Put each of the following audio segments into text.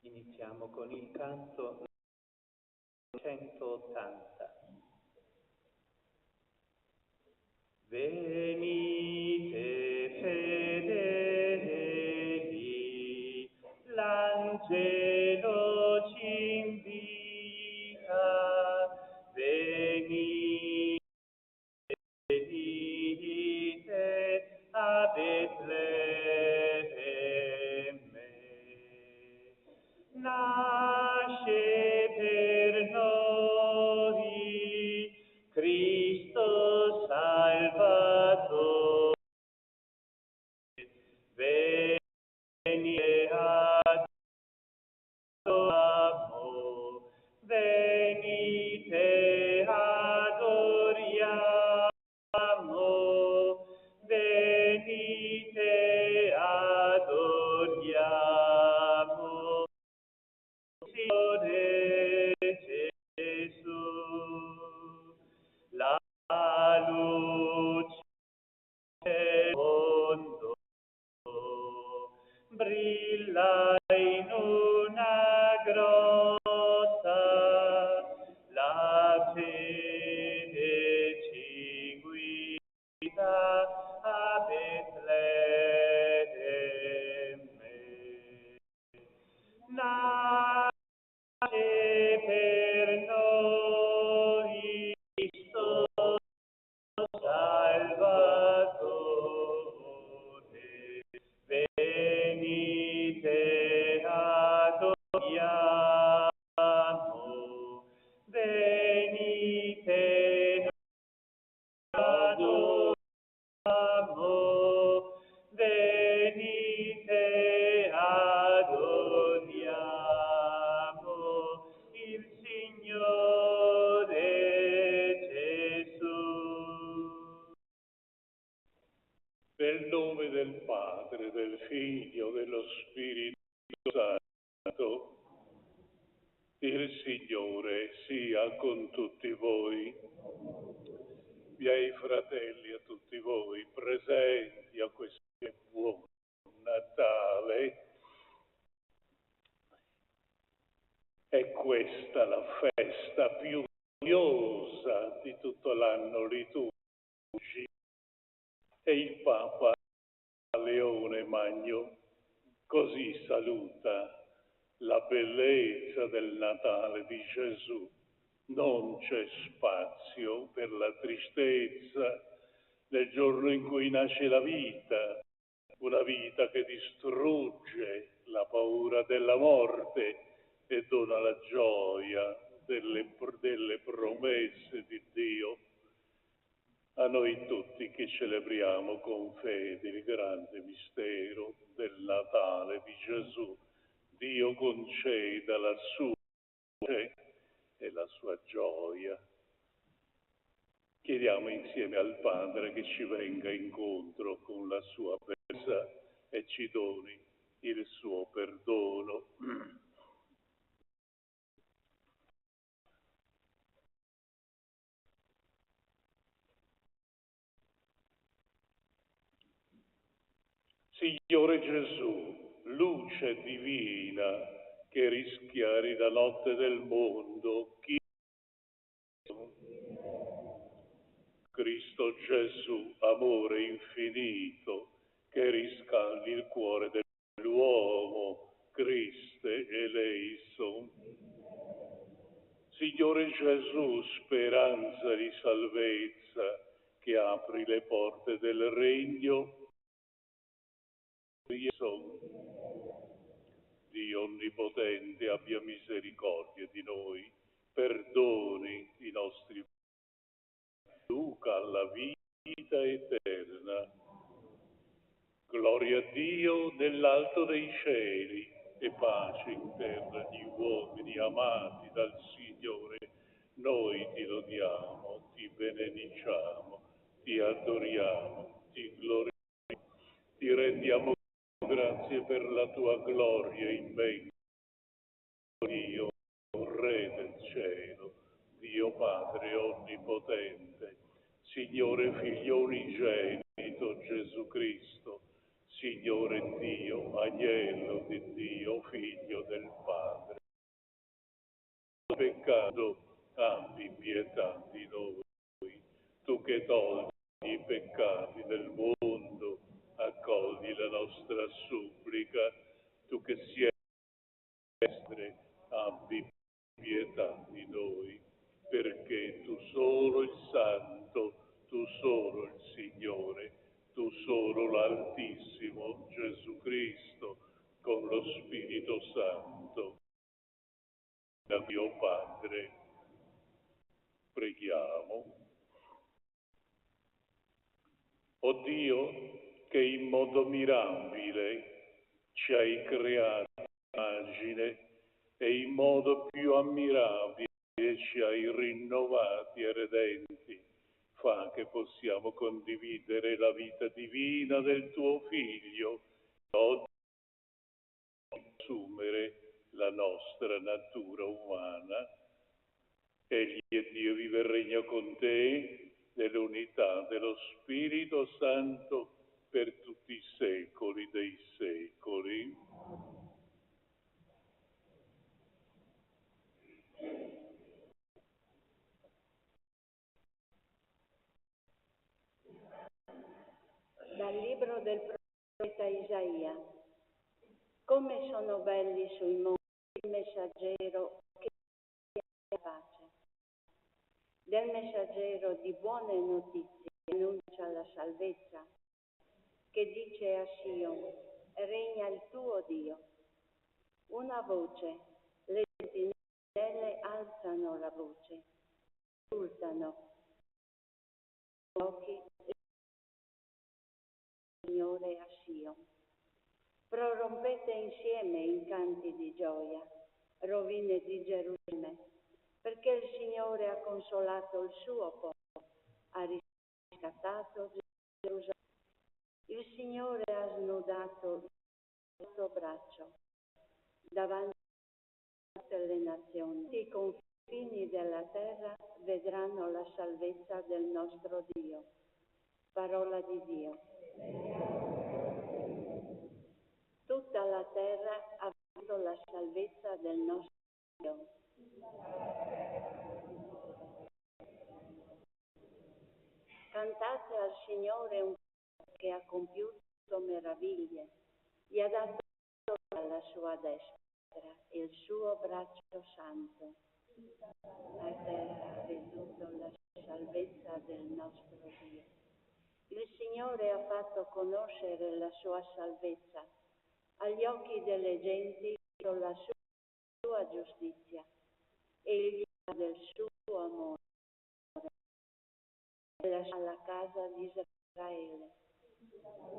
Iniziamo con il canto 180. Venite fedeli, l'angelo ci invita, venite a Betlemme. Nasce per noi Cristo Salvatore, venite adoriamo, venite adoriamo, venite adoriamo, Signore Gesù, la luce del mondo brilla in una grotta, la fede ci guida a Betlemme. Nasce per noi Cristo Salvatore, venite adoriamo, venite adoriamo, venite adoriamo il Signore Gesù. Nel nome del Padre, del Figlio, dello Spirito Santo, il Signore sia con tutti voi. Miei fratelli, a tutti voi presenti a questo buon Natale, è questa la festa più gloriosa di tutto l'anno liturgico. E il Papa Leone Magno così saluta la bellezza del Natale di Gesù. Non c'è spazio per la tristezza nel giorno in cui nasce la vita, una vita che distrugge la paura della morte e dona la gioia delle promesse di Dio a noi tutti che celebriamo con fede il grande mistero del Natale di Gesù. Dio conceda la sua pace e la sua gioia. Chiediamo insieme al Padre che ci venga incontro con la sua bellezza e ci doni il suo perdono. Signore Gesù, luce divina che rischiari la notte del mondo, Cristo Gesù, amore infinito, che riscaldi il cuore dell'uomo, Criste eleison. Signore Gesù, speranza di salvezza, che apri le porte del regno, Dio Onnipotente abbia misericordia di noi, perdoni i nostri peccati, duca alla vita eterna. Gloria a Dio nell'alto dei cieli e pace in terra agli uomini amati dal Signore. Noi ti lodiamo, ti benediciamo, ti adoriamo, ti glorifichiamo, ti rendiamo grazie per la tua gloria immensa. Dio, Re del cielo, Dio Padre onnipotente, Signore Figlio unigenito Gesù Cristo, Signore Dio, agnello di Dio, figlio del Padre, peccato, abbi pietà di noi. Tu che togli i peccati del mondo, accogli la nostra supplica. Tu che siedi destre, abbi pietà di noi, perché tu solo il Santo, tu solo il Signore, tu solo l'Altissimo Gesù Cristo, con lo Spirito Santo, da Dio Padre, preghiamo. O Dio, che in modo mirabile ci hai creato immagine e in modo più ammirabile ci hai rinnovati e redenti, fa che possiamo condividere la vita divina del tuo Figlio, oggi assumere la nostra natura umana. Egli è Dio, vive e regna con te nell'unità dello Spirito Santo per tutti i secoli dei secoli. Dal libro del profeta Isaia. Come sono belli sui monti il messaggero che dia pace. Del messaggero di buone notizie annuncia la salvezza, che dice a Sion, regna il tuo Dio. Una voce, le sentinelle alzano la voce, esultano gli occhi Signore a Sion. Prorompete insieme in canti di gioia, rovine di Gerusalemme, perché il Signore ha consolato il suo popolo, ha riscattato Gerusalemme. Il Signore ha snudato il suo braccio davanti a tutte le nazioni. I confini della terra vedranno la salvezza del nostro Dio. Parola di Dio. Tutta la terra ha visto la salvezza del nostro Dio. Cantate al Signore un canto che ha compiuto meraviglie, gli ha dato alla sua destra il suo braccio santo. La terra ha veduto la salvezza del nostro Dio. Il Signore ha fatto conoscere la sua salvezza agli occhi delle genti con la sua giustizia e il del suo amore alla casa di Israele.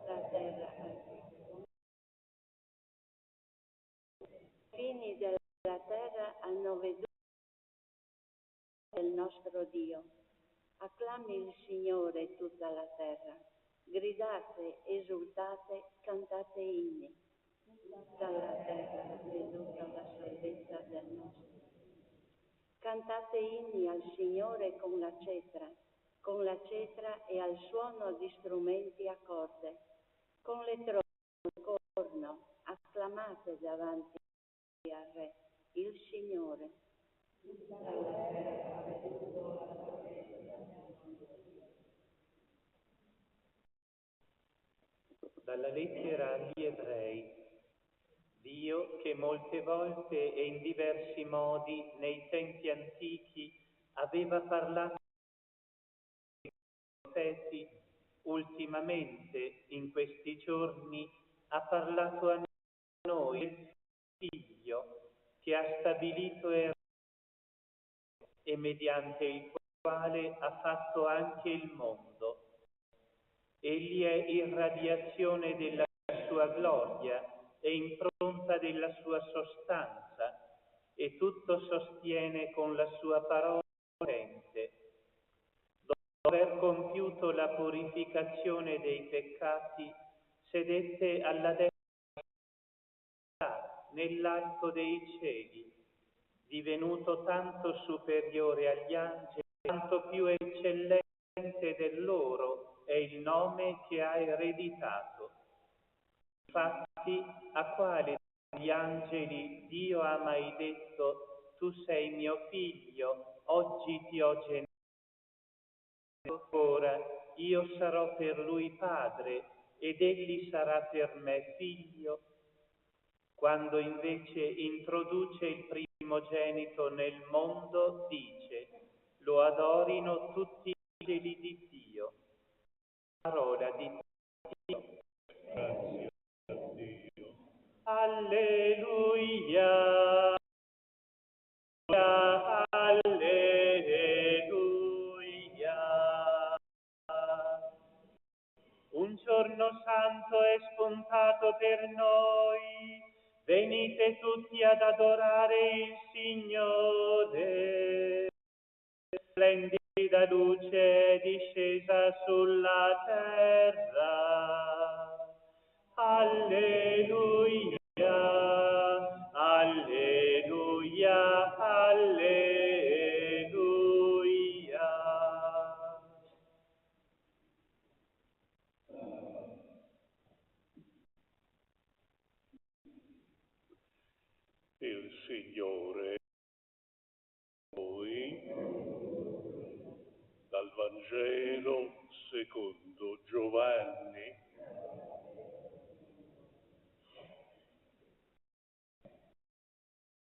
La terra i fini della terra hanno veduto il nostro Dio. Acclami il Signore tutta la terra. Gridate, esultate, cantate inni. Dalla terra ha veduto la salvezza del nostro Dio. Cantate inni al Signore con la cetra e al suono di strumenti a corde, con le trombe, corno, acclamate davanti al Re, il Signore. Dalla lettera agli Ebrei. Dio, che molte volte e in diversi modi nei tempi antichi aveva parlato ai profeti, ultimamente in questi giorni ha parlato a noi, il Figlio, che ha stabilito e mediante il quale ha fatto anche il mondo. Egli è irradiazione della sua gloria e impronta della sua sostanza, e tutto sostiene con la sua parola potente. Dopo aver compiuto la purificazione dei peccati, sedette alla destra nell'alto dei cieli, divenuto tanto superiore agli angeli, tanto più eccellente del loro è il nome che ha ereditato. Infatti, a quale degli angeli Dio ha mai detto: tu sei mio figlio, oggi ti ho generato? Ora io sarò per lui padre ed egli sarà per me figlio. Quando invece introduce il primogenito nel mondo, dice: lo adorino tutti gli angeli di Dio. Parola di Dio. Grazie a Dio. Alleluia. Alleluia. Un giorno santo è spuntato per noi, venite tutti ad adorare il Signore. Splendida luce è discesa sulla terra. Alleluia, alleluia, alleluia. Il Signore voi dal Vangelo secondo Giovanni.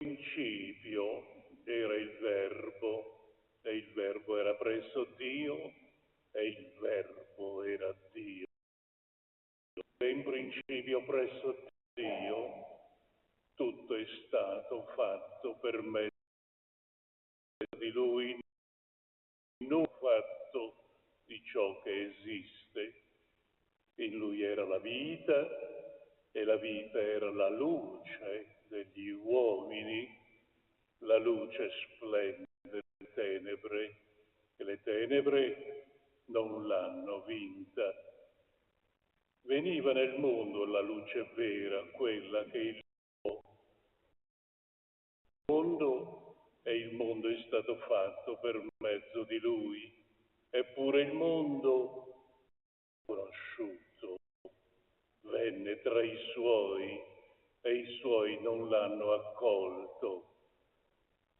In principio era il Verbo, e il Verbo era presso Dio, e il Verbo era Dio. E in principio presso Dio tutto è stato fatto per mezzo di Lui, non fatto di ciò che esiste. In Lui era la vita, e la vita era la luce degli uomini. La luce splende delle tenebre, e le tenebre non l'hanno vinta. Veniva nel mondo la luce vera, quella che il mondo, e il mondo è stato fatto per mezzo di Lui, eppure il mondo conosciuto venne tra i suoi, e i suoi non l'hanno accolto.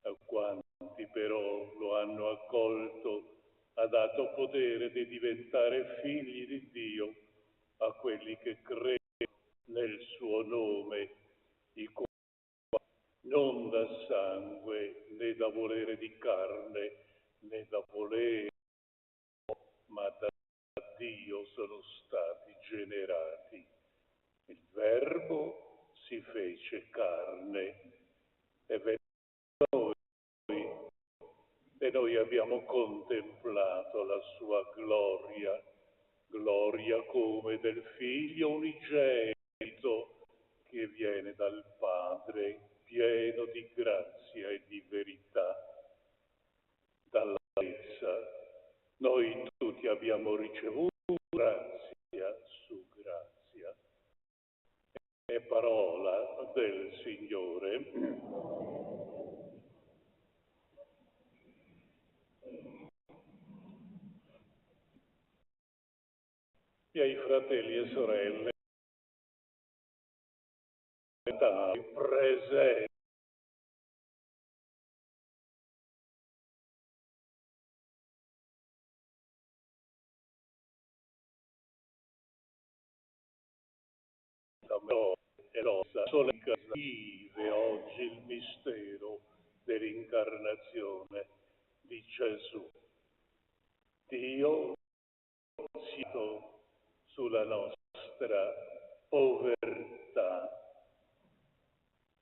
A quanti però lo hanno accolto ha dato potere di diventare figli di Dio, a quelli che credono nel suo nome, i quali non da sangue, né da volere di carne, né da volere, ma da Dio sono stati generati. Il Verbo si fece carne e venne a noi, e noi abbiamo contemplato la sua gloria, gloria come del Figlio unigenito che viene dal Padre, pieno di grazia e di verità. Dalla messa noi tutti abbiamo ricevuto grazia su grazia. È parola del Signore. Miei fratelli e sorelle, presenti e nostra solenne vive oggi il mistero dell'incarnazione di Gesù. Dio siamo sulla nostra povertà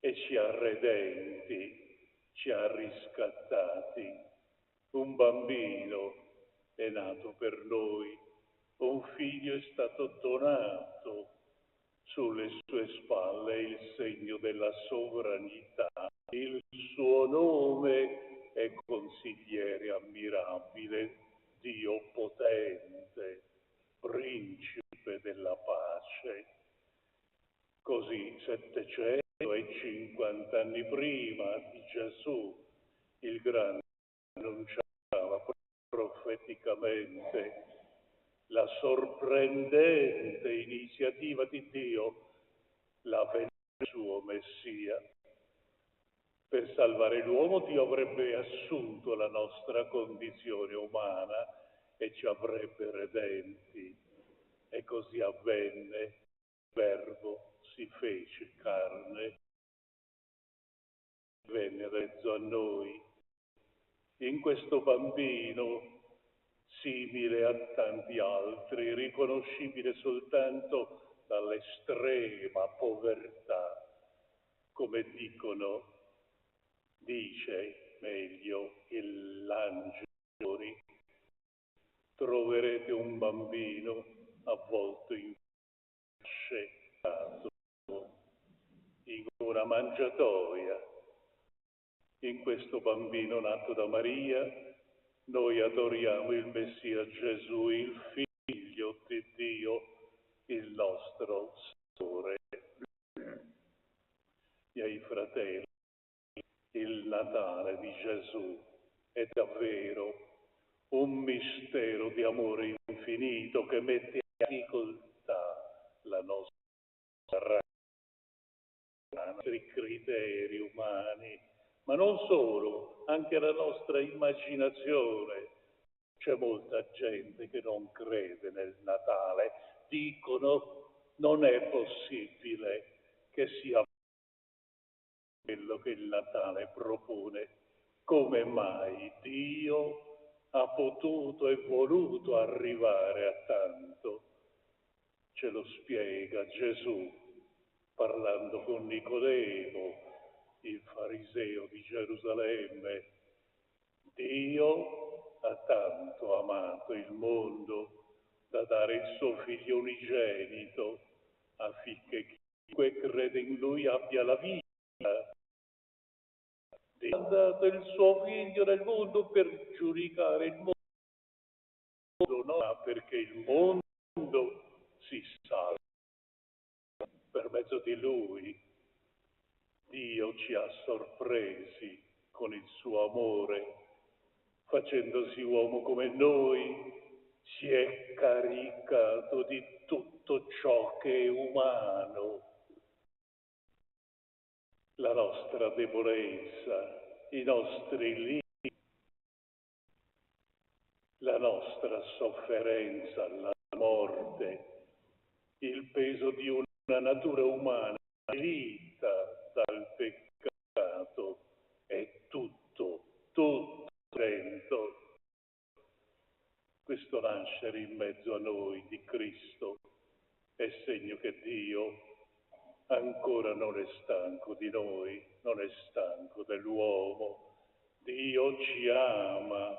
e ci ha redenti, ci ha riscattati. Un bambino è nato per noi, un figlio è stato donato, sulle sue spalle il segno della sovranità. Il suo nome è Consigliere ammirabile, Dio potente, Principe della pace. Così 750 anni prima di Gesù, il Grande annunciava profeticamente la sorprendente iniziativa di Dio la venuta del suo Messia. Per salvare l'uomo Dio avrebbe assunto la nostra condizione umana e ci avrebbe redenti. E così avvenne. Il Verbo si fece carne, venne in mezzo a noi. In questo bambino, simile a tanti altri, riconoscibile soltanto dall'estrema povertà, come dice meglio l'angelo, troverete un bambino avvolto in fasce, in una mangiatoia. In questo bambino nato da Maria, noi adoriamo il Messia Gesù, il Figlio di Dio, il nostro Signore. Miei fratelli, il Natale di Gesù è davvero un mistero di amore infinito che mette in difficoltà la nostra razza, i nostri criteri umani, ma non solo, anche la nostra immaginazione. C'è molta gente che non crede nel Natale, dicono non è possibile che sia quello che il Natale propone. Come mai Dio ha potuto e voluto arrivare a tanto? Ce lo spiega Gesù parlando con Nicodemo, il fariseo di Gerusalemme. Dio ha tanto amato il mondo da dare il suo figlio unigenito affinché chiunque crede in lui abbia la vita. Dio ha dato il suo figlio nel mondo per giudicare il mondo, non perché il mondo si salva. Per mezzo di lui Dio ci ha sorpresi con il suo amore, facendosi uomo come noi, si è caricato di tutto ciò che è umano, la nostra debolezza, i nostri limiti, la nostra sofferenza, la morte, il peso di una natura umana ferita dal peccato, è tutto dentro. Questo nascere in mezzo a noi di Cristo è segno che Dio ancora non è stanco di noi, non è stanco dell'uomo. Dio ci ama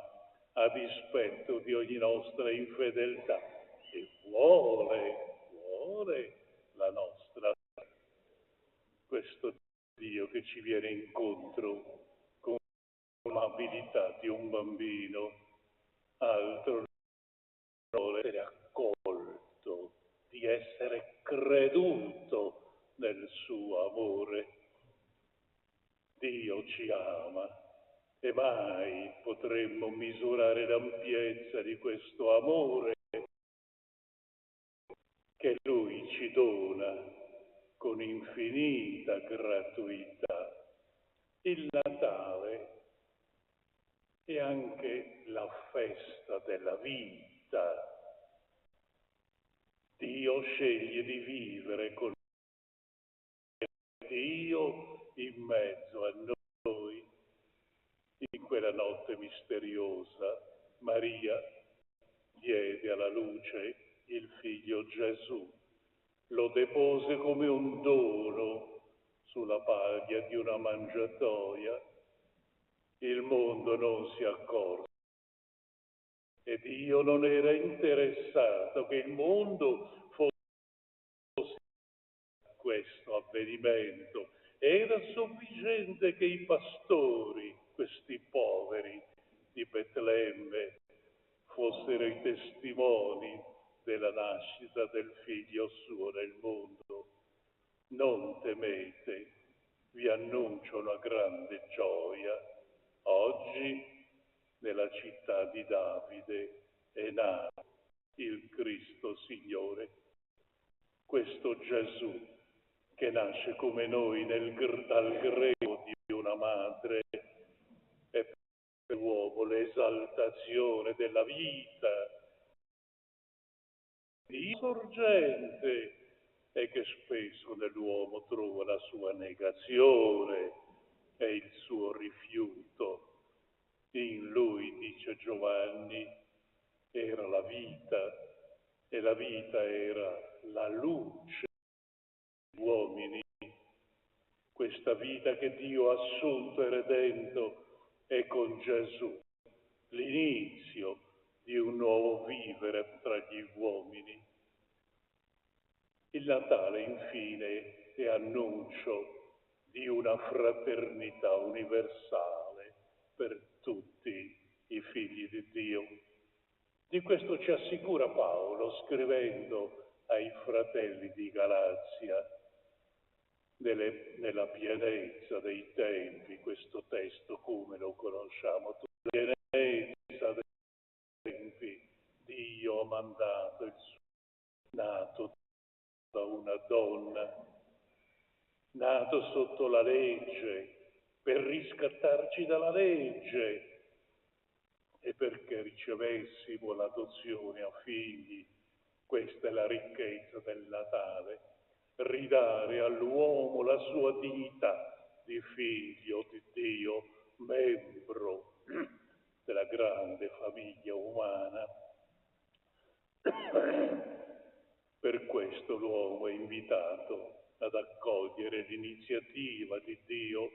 a dispetto di ogni nostra infedeltà e vuole la nostra. Questo Dio che ci viene incontro con l'amabilità di un bambino, altro vuole essere accolto, di essere creduto nel suo amore. Dio ci ama e mai potremmo misurare l'ampiezza di questo amore che Lui ci dona con infinita gratuità. Il Natale è anche la festa della vita. Dio sceglie di vivere con Dio in mezzo a noi. In quella notte misteriosa, Maria diede alla luce il figlio Gesù, lo depose come un dono sulla paglia di una mangiatoia. Il mondo non si accorse e Dio non era interessato che il mondo fosse questo avvenimento. Era sufficiente che i pastori, questi poveri di Betlemme, fossero i testimoni della nascita del figlio suo nel mondo. Non temete, vi annuncio una grande gioia. Oggi nella città di Davide è nato il Cristo Signore. Questo Gesù che nasce come noi dal grembo di una madre, è per l'uomo l'esaltazione della vita, di sorgente, e che spesso nell'uomo trova la sua negazione e il suo rifiuto. In lui, dice Giovanni, era la vita, e la vita era la luce degli uomini. Questa vita che Dio ha assunto e redento è con Gesù l'inizio di un nuovo vivere tra gli uomini. Il Natale, infine, è annuncio di una fraternità universale per tutti i figli di Dio. Di questo ci assicura Paolo scrivendo ai fratelli di Galazia, nella pienezza dei tempi, questo testo come lo conosciamo tutti, la pienezza dei tempi, Dio ha mandato il suo nato da una donna, nato sotto la legge, per riscattarci dalla legge e perché ricevessimo l'adozione a figli. Questa è la ricchezza del Natale, ridare all'uomo la sua dignità di figlio di Dio, membro della grande famiglia umana. Per questo l'uomo è invitato ad accogliere l'iniziativa di Dio,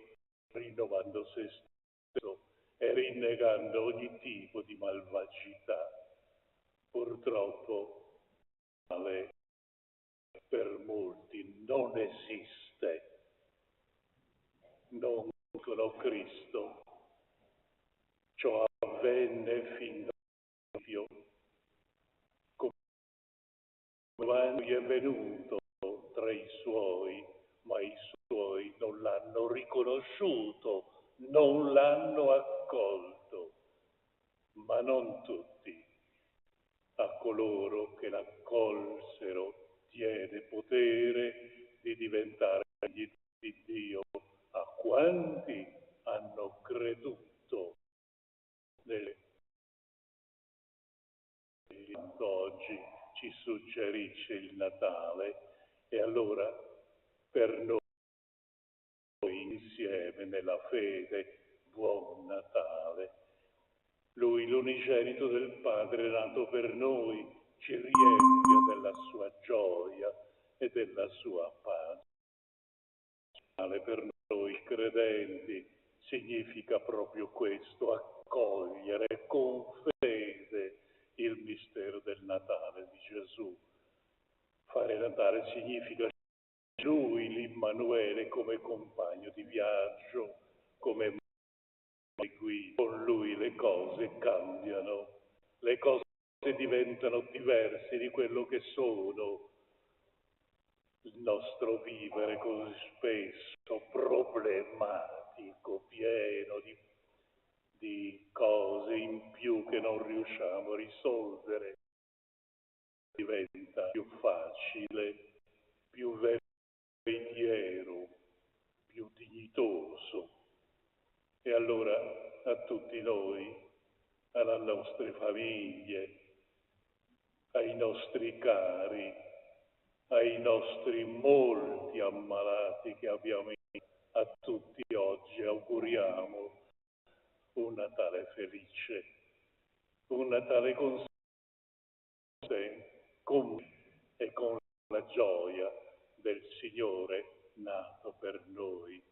rinnovando se stesso e rinnegando ogni tipo di malvagità. Purtroppo male per molti non esiste, non conoscono Cristo. Ciò avvenne fin dal principio, quando gli è venuto tra i suoi, ma i suoi non l'hanno riconosciuto, non l'hanno accolto, ma non tutti. A coloro che l'accolsero diede potere di diventare figli di Dio, a quanti hanno creduto nelle oggi ci suggerisce il Natale. E allora per noi insieme nella fede, buon Natale. Lui, l'unigenito del Padre nato per noi, ci riempie della sua gioia e della sua pace. Natale per noi credenti significa proprio questo, accogliere con fede il mistero del Natale di Gesù. Fare Natale significa Lui, l'Immanuele, come compagno di viaggio, come guida. Con Lui le cose cambiano, le cose diventano diverse di quello che sono. Il nostro vivere così spesso problematico, pieno di cose in più che non riusciamo a risolvere, diventa più facile, più veritiero, più dignitoso. E allora a tutti noi, alle nostre famiglie, ai nostri cari, ai nostri molti ammalati che abbiamo, a tutti oggi auguriamo un Natale felice, un Natale con sé, con e con la gioia del Signore nato per noi.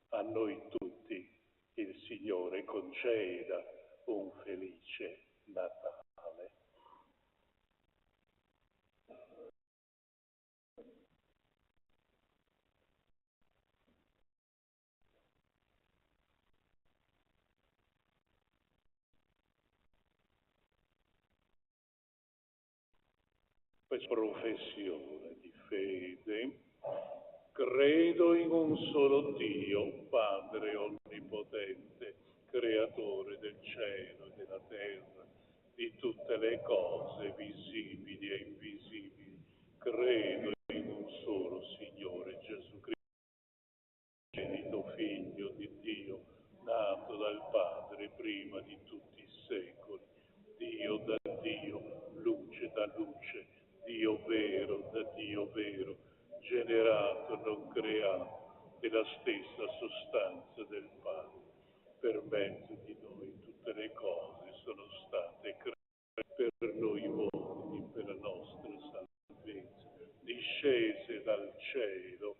A noi tutti il Signore conceda un felice Natale. Professione di fede. Credo in un solo Dio, Padre onnipotente, creatore del cielo e della terra, di tutte le cose visibili e invisibili. Credo in un solo Signore Gesù Cristo, genito Figlio di Dio, nato dal Padre prima di tutti i secoli, Dio da Dio, luce da luce, Dio vero da Dio vero, generato, non creato, della stessa sostanza del Padre. Per mezzo di noi tutte le cose sono state create, per noi uomini, per la nostra salvezza, discese dal cielo.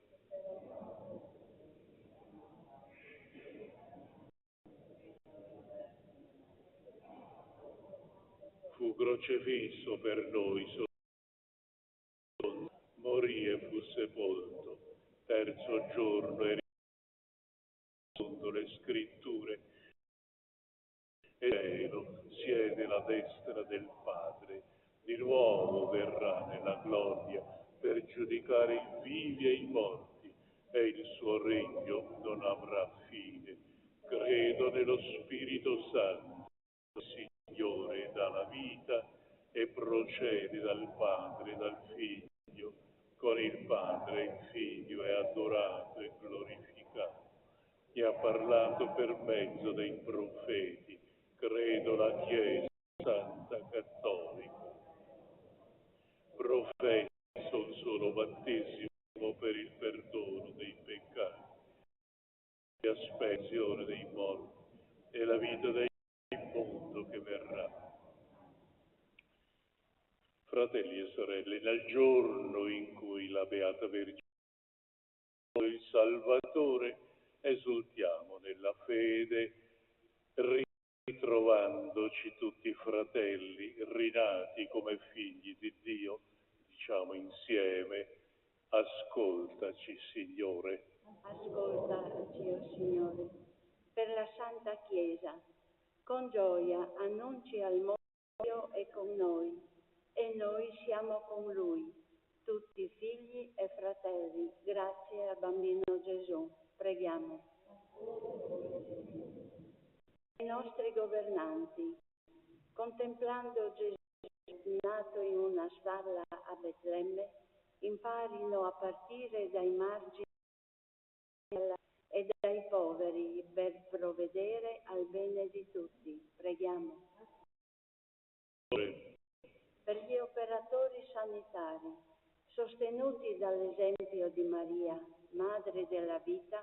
Fu crocifisso per noi, morì e fu sepolto. Terzo giorno è secondo le scritture e cielo siede alla destra del Padre. Di nuovo verrà nella gloria per giudicare i vivi e i morti, e il suo regno non avrà fine. Credo nello Spirito Santo, Signore, dà la vita e procede dal Padre e dal Figlio. Con il Padre il Figlio è adorato e glorificato. E ha parlato per mezzo dei profeti. Credo la Chiesa Santa Cattolica. Professo un solo battesimo per il perdono dei peccati, l'espiazione dei morti e la vita del mondo che verrà. Fratelli e sorelle, nel giorno in cui la Beata Vergine il Salvatore, esultiamo nella fede, ritrovandoci tutti fratelli, rinati come figli di Dio, diciamo insieme: ascoltaci, Signore. Ascoltaci, o Signore, per la Santa Chiesa. Con gioia annunci al mondo che Dio è con noi e noi siamo con Lui, tutti figli e fratelli, grazie al Bambino Gesù. Preghiamo. I nostri governanti, contemplando Gesù nato in una stalla a Betlemme, imparino a partire dai margini e dai poveri per provvedere al bene di tutti. Preghiamo. Per gli operatori sanitari, sostenuti dall'esempio di Maria, Madre della vita,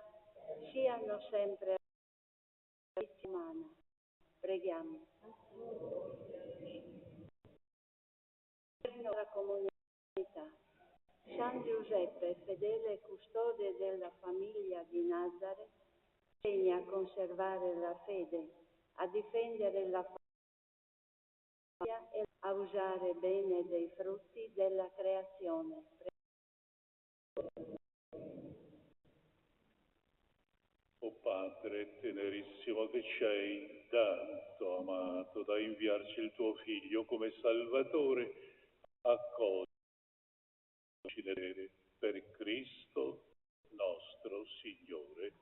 siano sempre alla vita umana. Preghiamo. Per la comunità, San Giuseppe, fedele custode della famiglia di Nazareth, insegna a conservare la fede, a difendere la famiglia e a usare bene dei frutti della creazione. O Padre tenerissimo, che ci hai tanto amato da inviarci il tuo Figlio come Salvatore, accoglici per Cristo nostro Signore.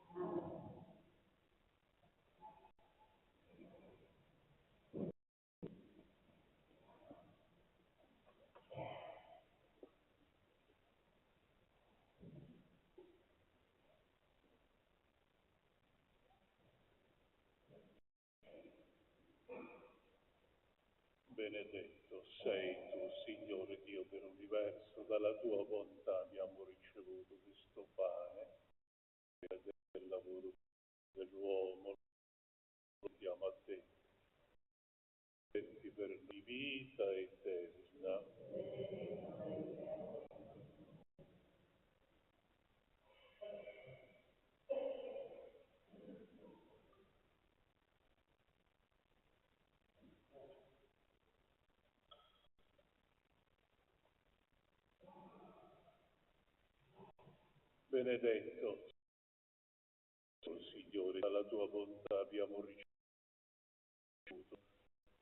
Benedetto sei tu, Signore Dio dell'universo, dalla tua bontà abbiamo ricevuto questo pane del lavoro dell'uomo, lo diamo a te, per di vita eterna. Benedetto, Signore, dalla tua bontà abbiamo ricevuto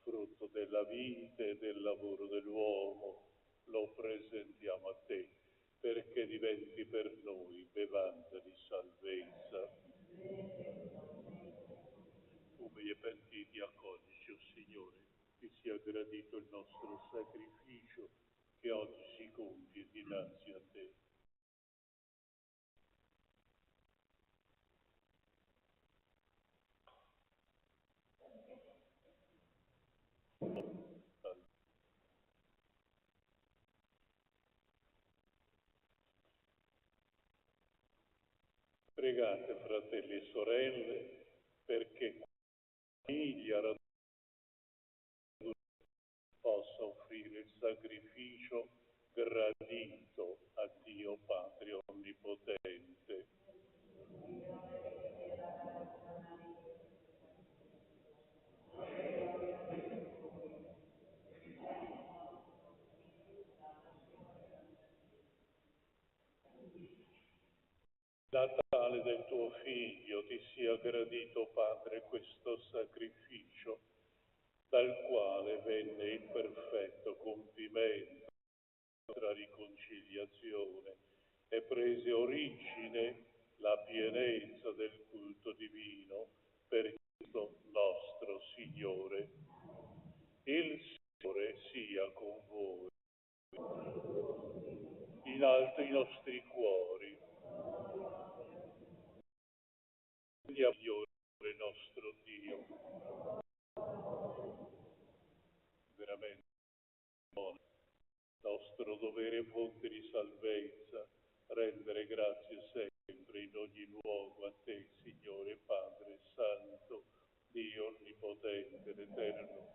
frutto della vita e del lavoro dell'uomo, lo presentiamo a te, perché diventi per noi bevanda di salvezza. Umili e pentiti, accoglici, o Signore, che sia gradito il nostro sacrificio, che oggi si compie dinanzi a te. Pregate, fratelli e sorelle, perché la famiglia possa offrire il sacrificio gradito a Dio Padre Onnipotente. Natale del tuo Figlio ti sia gradito, Padre, questo sacrificio, dal quale venne il perfetto compimento della riconciliazione e prese origine la pienezza del culto divino per Cristo nostro Signore. Il Signore sia con voi. In alto i nostri cuori. Signore nostro Dio, veramente nostro dovere e fonte di salvezza, rendere grazie sempre in ogni luogo a te, Signore Padre Santo, Dio Onnipotente ed Eterno.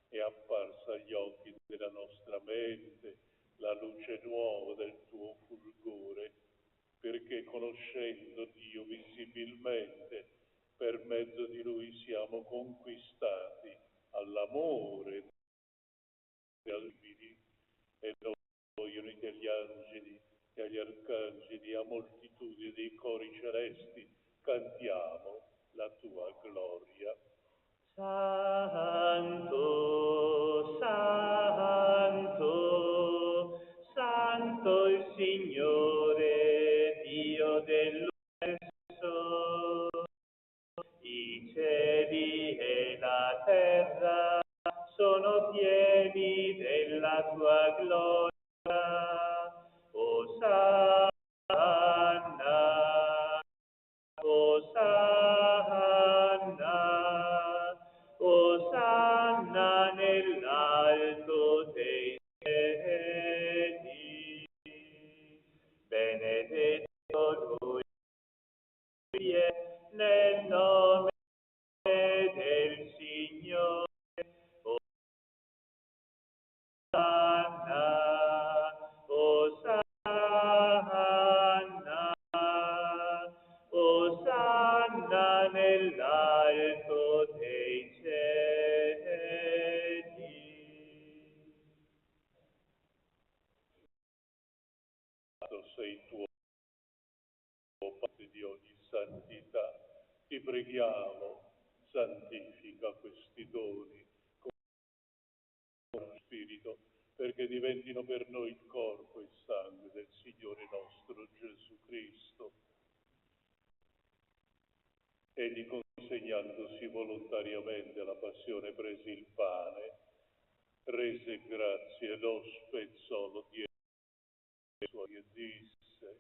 È apparsa agli occhi della nostra mente la luce nuova del tuo fulgore, perché conoscendo Dio visibilmente, per mezzo di Lui siamo conquistati all'amore degli angeli e noi uniti agli angeli e agli arcangeli, a moltitudine dei cori celesti, cantiamo la tua gloria. Santo, santo, santo il Signore, Dio dell'universo. I cieli e la terra sono pieni della tua gloria. Osanna, Osanna, Osanna nell'alto dei cieli. Benedetto Lui è nel nome del Signore. Osanna, Osanna, Osanna nell'alto dei cieli. Sei tuo, Padre di ogni santità, ti preghiamo, santifica questi doni con lo Spirito, perché diventino per noi il corpo e il sangue del Signore nostro Gesù Cristo. Egli, consegnandosi volontariamente alla passione, prese il pane, rese grazie, lo spezzò, lo diede ai suoi e disse: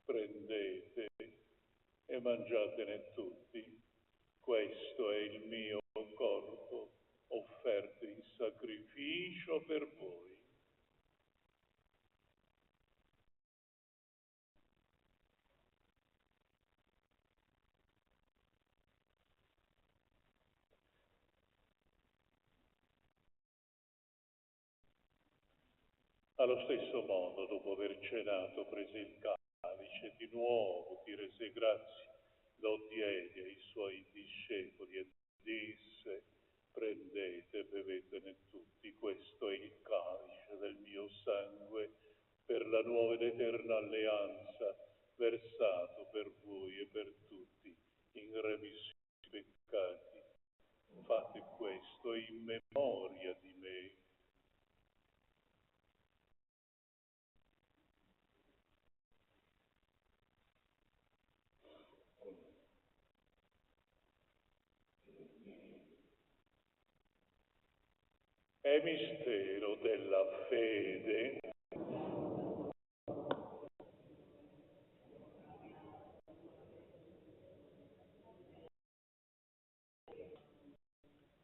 prendete e mangiatene tutti, questo è il mio corpo offerto in sacrificio per voi. Allo stesso modo, dopo aver cenato, prese il calice, di nuovo ti rese grazie, lo diede ai suoi discepoli e disse: prendete e bevetene tutti, questo è il calice del mio sangue per la nuova ed eterna alleanza, versato per voi e per tutti in remissione dei peccati. Fate questo in memoria di me. È mistero della fede.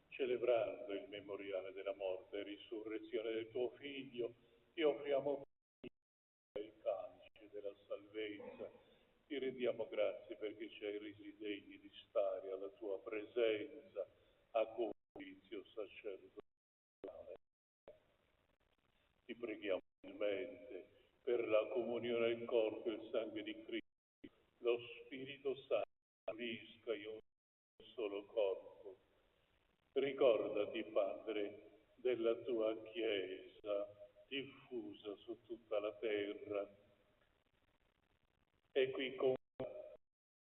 Celebrando il memoriale della morte e risurrezione del tuo Figlio, ti offriamo il calice della salvezza. Ti rendiamo grazie perché ci hai resi degni di stare alla tua presenza a comizio sacerdotale. Ti preghiamo umilmente per la comunione del corpo e il sangue di Cristo, lo Spirito Santo unisca in un solo corpo. Ricordati, Padre, della tua Chiesa diffusa su tutta la terra e qui con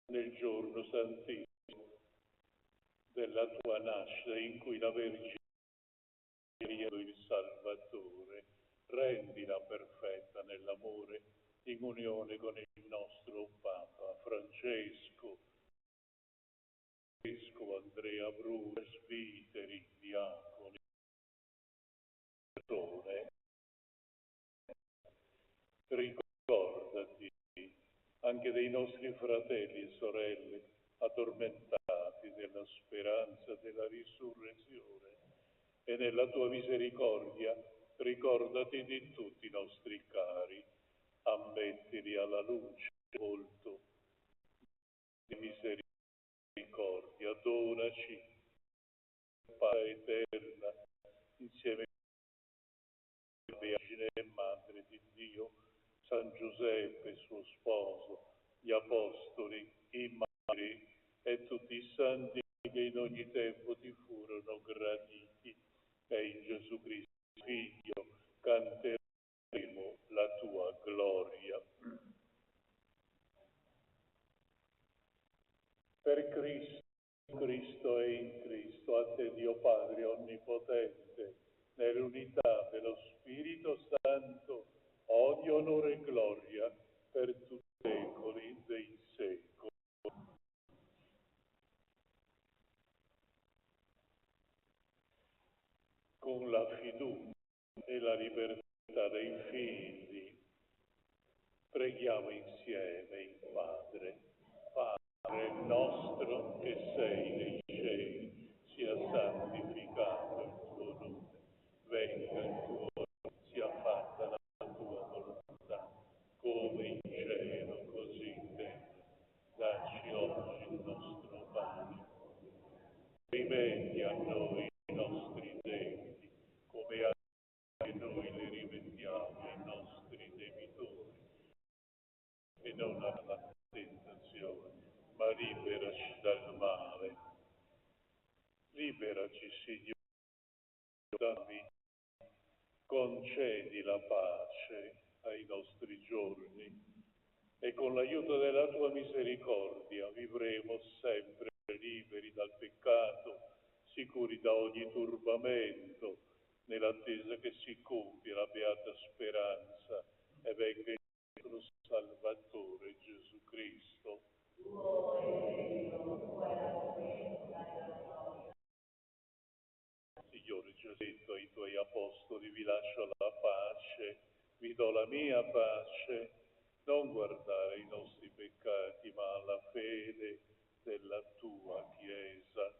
nel giorno santissimo della tua nascita in cui la Vergine il Salvatore, rendila perfetta nell'amore in unione con il nostro Papa Francesco, Vescovo Andrea Bruno, presbiteri, diaconi, persone. Ricordati anche dei nostri fratelli e sorelle addormentati nella speranza della risurrezione e nella tua misericordia ricordati di tutti i nostri cari, ammettili alla luce del volto di misericordia, donaci pace eterna insieme alla Vergine e Madre di Dio, San Giuseppe, suo sposo, gli apostoli, i martiri e tutti i santi che in ogni tempo ti furono graditi, e in Gesù Cristo, Figlio, canteremo la tua gloria. Per Cristo e in Cristo, a te Dio Padre Onnipotente, nell'unità dello Spirito Santo, ogni onore e gloria per tutti i secoli dei secoli. Con la fiducia e la libertà dei figli, preghiamo insieme il Padre. Padre nostro che sei nei cieli, sia santificato il tuo nome, venga il tuo regno, sia fatta la tua volontà, come in cielo, così in terra. Dacci oggi il nostro pane. Rimetti a noi i nostri debiti, come anche noi li rimettiamo ai nostri debitori. E non alla tentazione, ma liberaci dal male. Liberaci, Signore, dammi, concedi la pace ai nostri giorni e con l'aiuto della tua misericordia vivremo sempre liberi dal peccato, sicuri da ogni turbamento, nell'attesa che si compia la beata speranza e venga il nostro Salvatore Gesù Cristo. Signore Gesù, detto ai tuoi apostoli, vi lascio la pace, vi do la mia pace, non guardare i nostri peccati, ma alla fede della tua Chiesa.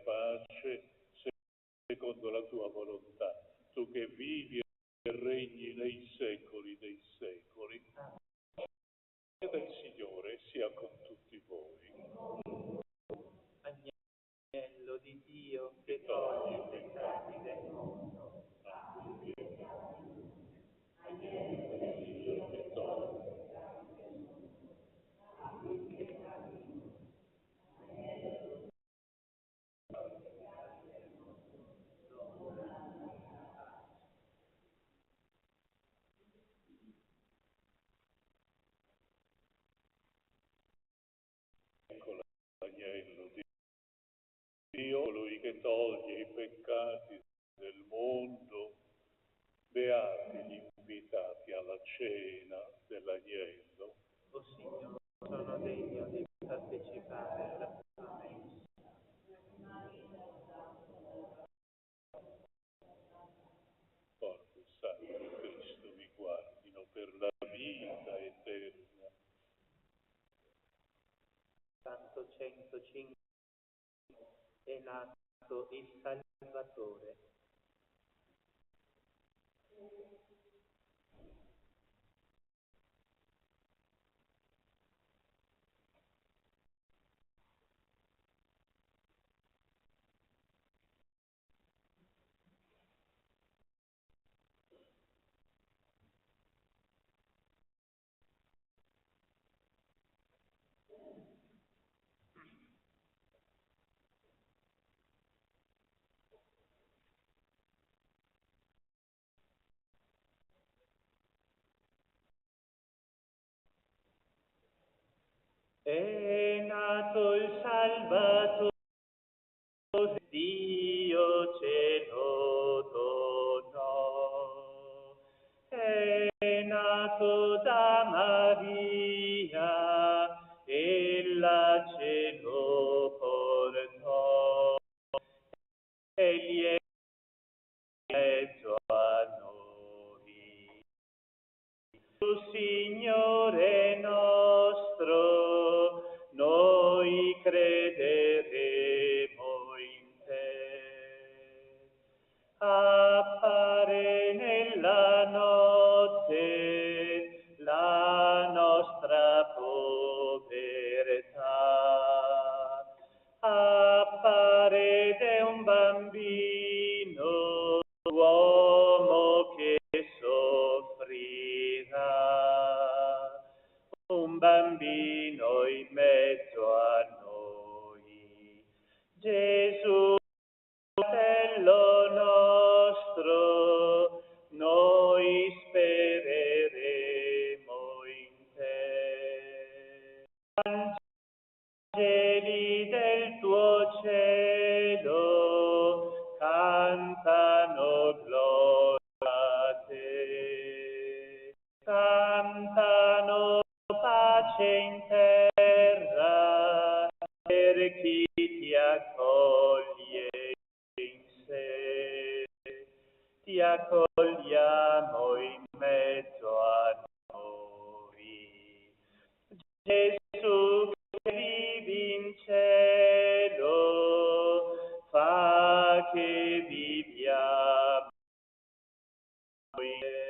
Pace secondo la tua volontà, tu che vivi e regni nei secoli dei secoli. E del Signore sia con tutti voi. Agnello di Dio che toglie i peccati del mondo. Agnello di Dio che toglie. Ecco l'agnello di Dio, colui che toglie i peccati del mondo. Beati gli invitati alla cena dell'agnello. O Signore, sono degno di partecipare alla tua messa. Corpo e sangue di Cristo vi guardino per la vita eterna. Santo 105 è nato il Salvatore. È nato il Salvatore, Dio ce lo donò. È nato da Maria, ella ce lo portò. Egli è in mezzo a noi. Tu, Signore nostro, noi crederemo in te. Appare nella notte la nostra povertà. Appare ed un bambino, uomo che soffrirà, un bambino in mezzo a noi. Gesù, fratello nostro, noi spereremo in te. Angeli del tuo cielo cantano gloria a te, cantano pace in terra per chi ti accoglie in sé. Ti accogliamo in mezzo a noi. Gesù che vivi in cielo, fa che viviamo in te.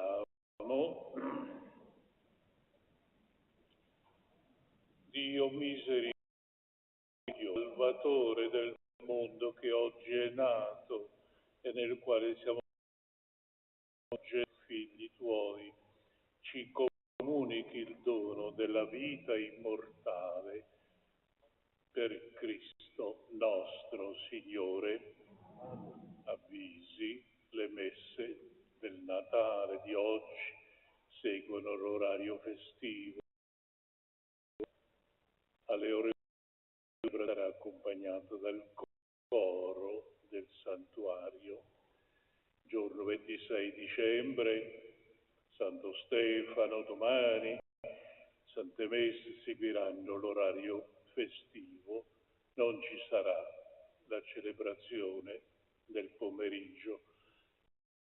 preghiamo. Dio misericordioso, Salvatore del mondo che oggi è nato e nel quale siamo oggi figli tuoi, ci comunichi il dono della vita immortale per Cristo nostro Signore. Avvisi le messe del Natale di oggi, seguono l'orario festivo. Alle ore sarà accompagnato dal coro del santuario. Giorno 26 dicembre, Santo Stefano domani, Sante Messe seguiranno l'orario festivo. Non ci sarà la celebrazione del pomeriggio.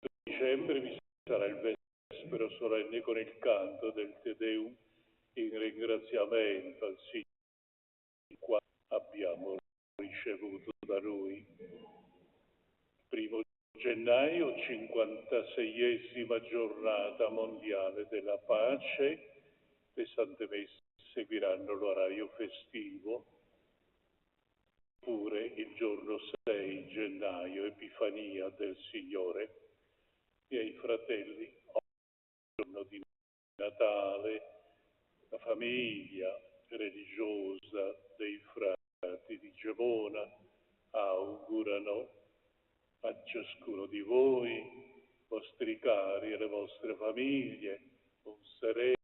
In dicembre vi sarà il vespero solenne con il canto del Te Deum in ringraziamento al Signore qua abbiamo ricevuto da Lui. 1 gennaio, 56esima giornata mondiale della pace. Le Sante Messe seguiranno l'orario festivo. Pure il giorno 6 gennaio, Epifania del Signore. Miei fratelli, giorno di Natale, la famiglia religiosa dei frati di Gemona augurano a ciascuno di voi, vostri cari e le vostre famiglie, un sereno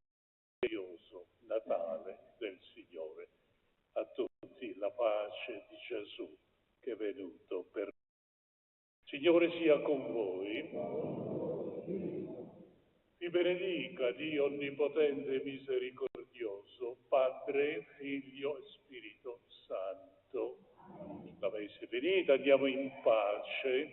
e gioioso Natale del Signore. A tutti la pace di Gesù che è venuto per noi. Signore sia con voi. Vi benedica Dio Onnipotente e Misericordioso, Padre, Figlio e Spirito Santo. La messa è finita, andiamo in pace.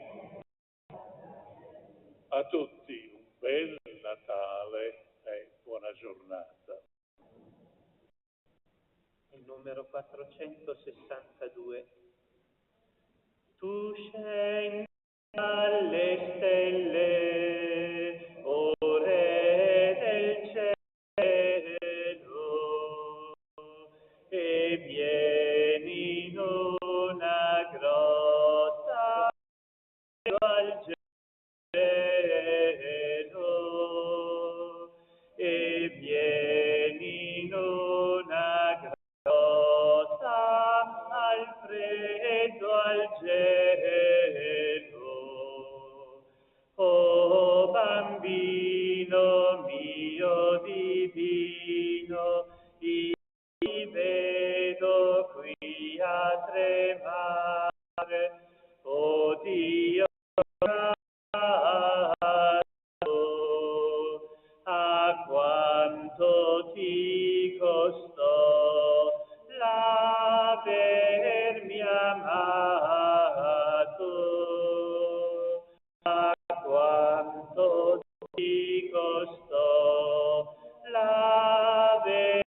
A tutti un bel Natale e buona giornata. Il numero 462. Tu scendi dalle stelle, o Re del cielo, e vieni in una grotta al cielo, e vieni in una grotta al freddo al gelo. O bambino mio divino, io ti vedo qui a tremare, o Dio a quanto ti costò l'avermi amato, a quanto ti costò l'avermi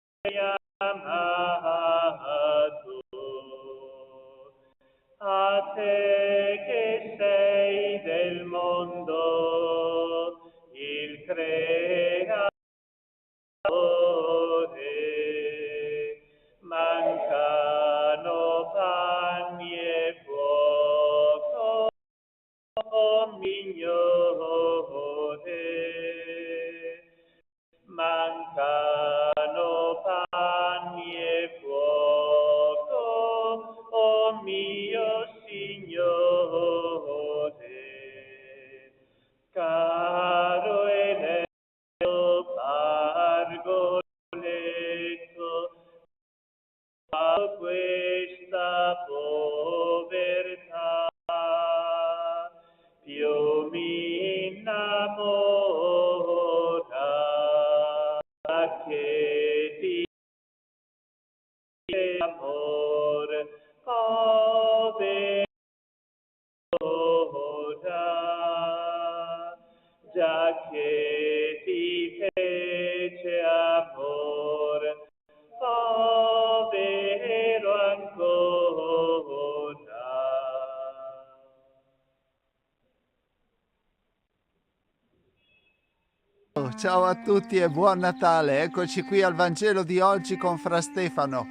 amato. A te che sei del mondo il creatore, mancano panni e fuoco, o Mignore, mancano panni e fuoco, o mio Signore, caro eletto pargoletto, a questa povertà più mi innamora che ti amor povera, già che ti fece amor povero Ciao a tutti e buon Natale. Eccoci qui al Vangelo di oggi con Fra Stefano.